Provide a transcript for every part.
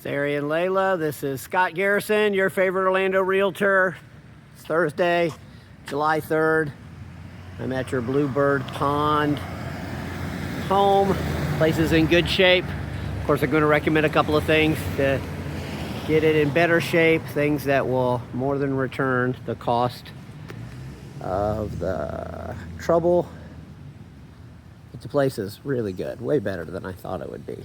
It's Ari and Layla. This is Scott Garrison, your favorite Orlando realtor. It's Thursday, July 3rd. I'm at your Bluebird Pond home. Place is in good shape. Of course, I'm going to recommend a couple of things to get it in better shape, things that will more than return the cost of the trouble. But the place is really good, way better than I thought it would be.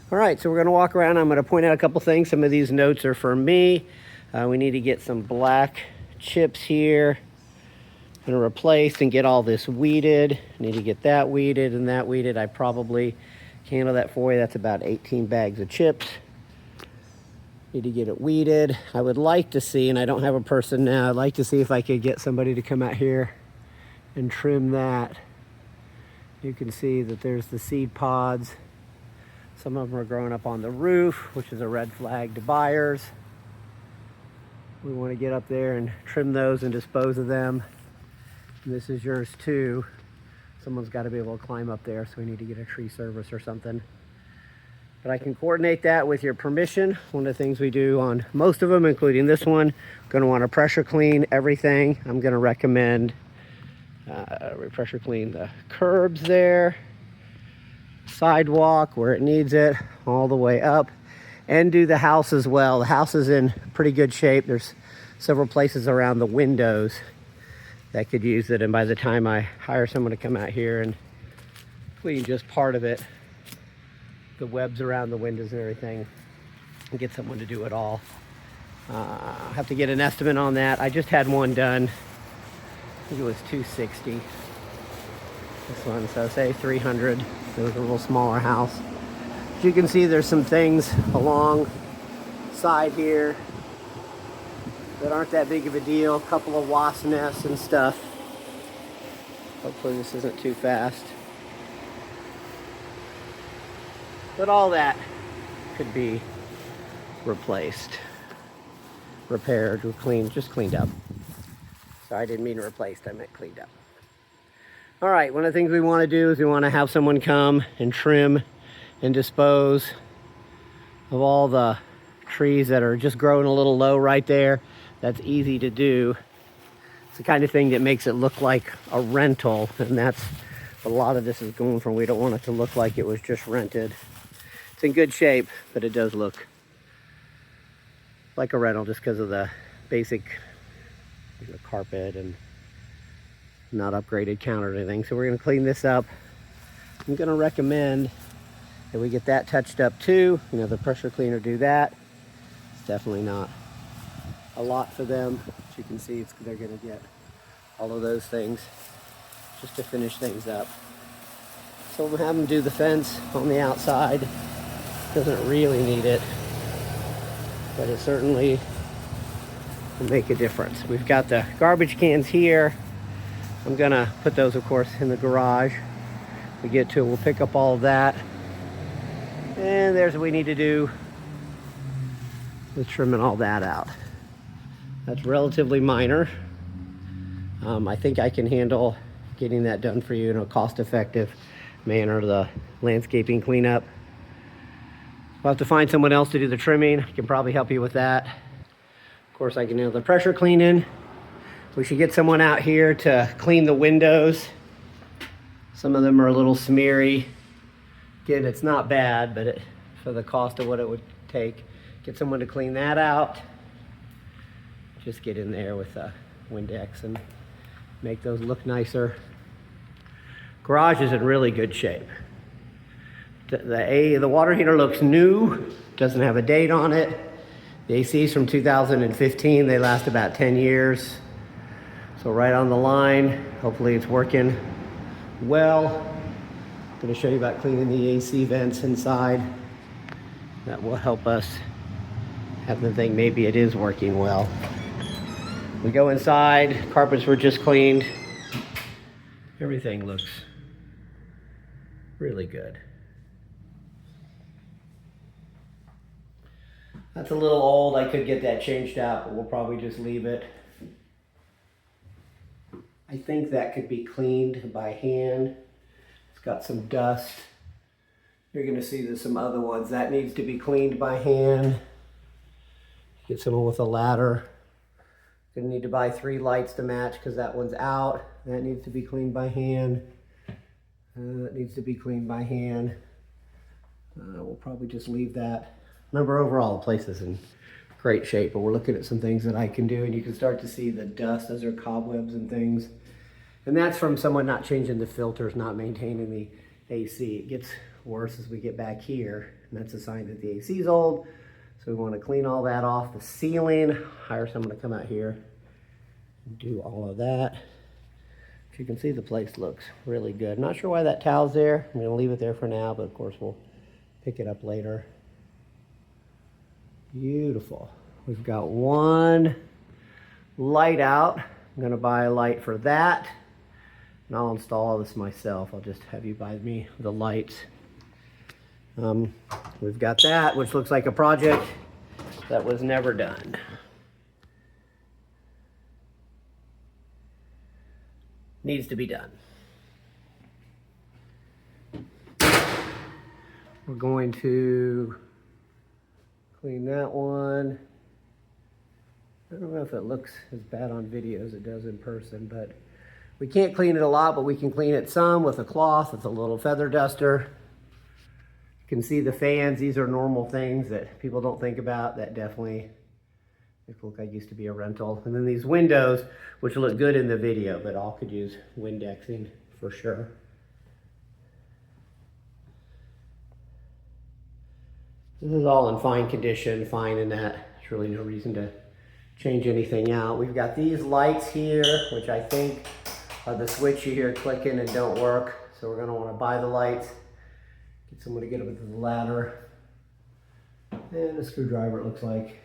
All right, so we're gonna walk around. I'm gonna point out a couple things. Some of these notes are for me. We need to get some black chips here. I'm gonna replace and get all this weeded. Need to get that weeded and that weeded. I probably can handle that for you. That's about 18 bags of chips. Need to get it weeded. I would like to see, and I don't have a person now, I'd like to see if I could get somebody to come out here and trim that. You can see that there's the seed pods. Some of them are growing up on the roof, which is a red flag to buyers. We want to get up there and trim those and dispose of them. And this is yours too. Someone's got to be able to climb up there, so we need to get a tree service or something. But I can coordinate that with your permission. One of the things we do on most of them, including this one, going to want to pressure clean everything. I'm going to recommend pressure clean the curbs there, sidewalk where it needs it, all the way up, and do the house as well. The house is in pretty good shape. There's several places around the windows that could use it, and by the time I hire someone to come out here and clean just part of it, the webs around the windows and everything, and get someone to do it all. I have to get an estimate on that. I just had one done. I think it was $260. This one, so say 300. It was a little smaller house. As you can see, there's some things along side here that aren't that big of a deal. A couple of wasp nests and stuff. Hopefully this isn't too fast. But all that could be replaced, repaired, or cleaned, just cleaned up. Sorry, I didn't mean replaced, I meant cleaned up. All right, one of the things we want to do is we want to have someone come and trim and dispose of all the trees that are just growing a little low right there. That's easy to do. It's the kind of thing that makes it look like a rental, and that's a lot of this is going from. We don't want it to look like it was just rented. It's in good shape, but it does look like a rental just because of the basic carpet and not upgraded counter or anything. So we're going to clean this up. I'm going to recommend that we get that touched up too. You know, the pressure cleaner do that. It's definitely not a lot for them. As you can see, they're going to get all of those things just to finish things up. So we'll have them do the fence on the outside. Doesn't really need it, but it certainly will make a difference. We've got the garbage cans here. I'm gonna put those, of course, in the garage. We get to it, we'll pick up all of that. And there's what we need to do with trimming all that out. That's relatively minor. I think I can handle getting that done for you in a cost-effective manner, the landscaping cleanup. We'll have to find someone else to do the trimming. I can probably help you with that. Of course, I can handle the pressure cleaning. We should get someone out here to clean the windows. Some of them are a little smeary. Again, it's not bad, but for the cost of what it would take, get someone to clean that out. Just get in there with a Windex and make those look nicer. Garage is in really good shape. The water heater looks new, doesn't have a date on it. The AC is from 2015. They last about 10 years. So right on the line, hopefully it's working well. I'm going to show you about cleaning the AC vents inside. That will help us have the thing, maybe it is working well. We go inside, carpets were just cleaned. Everything looks really good. That's a little old, I could get that changed out, but we'll probably just leave it. I think that could be cleaned by hand. It's got some dust You're gonna see there's some other ones. That needs to be cleaned by hand. Get someone with a ladder. Gonna need to buy 3 lights to match because that one's out. That needs to be cleaned by hand. That needs to be cleaned by hand. We'll probably just leave that. Remember, overall, the place is in great shape, but we're looking at some things that I can do, and you can start to see the dust. Those are cobwebs and things. And that's from someone not changing the filters, not maintaining the AC. It gets worse as we get back here, and that's a sign that the AC is old. So we want to clean all that off. The ceiling, hire someone to come out here and do all of that. As you can see, the place looks really good. I'm not sure why that towel's there. I'm going to leave it there for now, but of course we'll pick it up later. Beautiful. We've got 1 light out. I'm going to buy a light for that. And I'll install all this myself. I'll just have you buy me the lights. We've got that, which looks like a project that was never done. Needs to be done. We're going to clean that one. I don't know if it looks as bad on video as it does in person, but we can't clean it a lot, but we can clean it some with a cloth. It's a little feather duster. You can see the fans. These are normal things that people don't think about that definitely look like used to be a rental. And then these windows, which look good in the video, but all could use Windexing for sure. This is all in fine condition, fine in that. There's really no reason to change anything out. We've got these lights here, which I think are the switch you hear clicking and don't work. So we're gonna wanna buy the lights, get someone to get up with the ladder, and a screwdriver it looks like,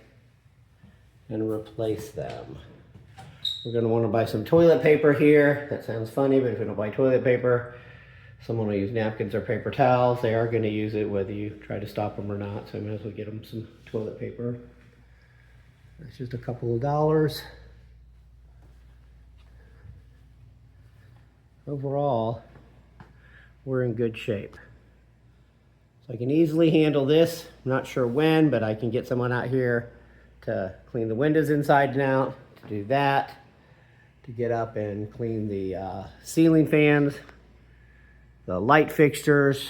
and replace them. We're gonna wanna buy some toilet paper here. That sounds funny, but if we don't buy toilet paper, someone will use napkins or paper towels. They are gonna use it whether you try to stop them or not, so I might as well get them some toilet paper. That's just a couple of dollars. Overall, we're in good shape. So I can easily handle this. I'm not sure when, but I can get someone out here to clean the windows inside and out, to do that, to get up and clean the ceiling fans, the light fixtures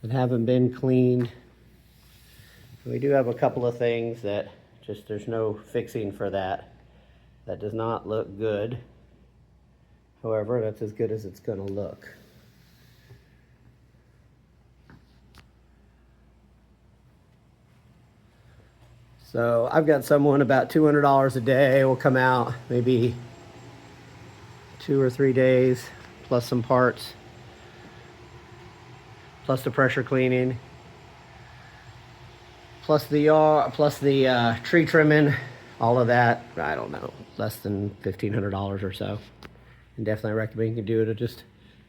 that haven't been cleaned. We do have a couple of things that just there's no fixing for that. That does not look good. However, that's as good as it's going to look. So I've got someone about $200 a day will come out, maybe 2 or 3 days, plus some parts, plus the pressure cleaning, plus the tree trimming, all of that. I don't know, less than $1,500 or so. And definitely recommend you can do it to just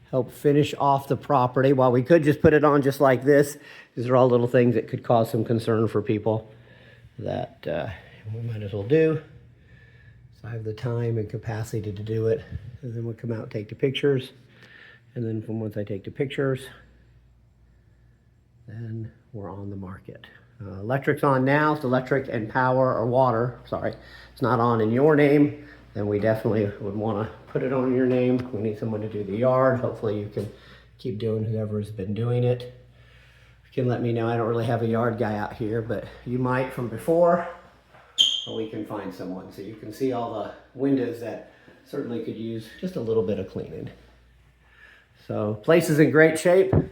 help finish off the property. While we could just put it on just like this, these are all little things that could cause some concern for people that we might as well do. So I have the time and capacity to do it. And then we'll come out and take the pictures. And then once I take the pictures, then we're on the market. Electric's on now. It's electric and power or water. Sorry, it's not on in your name. Then we definitely would want to put it on your name. We need someone to do the yard. Hopefully you can keep doing whoever's been doing it. You can let me know. I don't really have a yard guy out here, but you might from before, or we can find someone. So you can see all the windows that certainly could use just a little bit of cleaning. So place is in great shape. In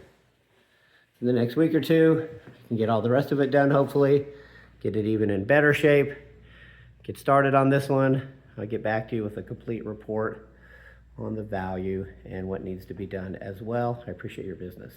the next week or two, you can get all the rest of it done, hopefully. Get it even in better shape. Get started on this one. I'll get back to you with a complete report on the value and what needs to be done as well. I appreciate your business.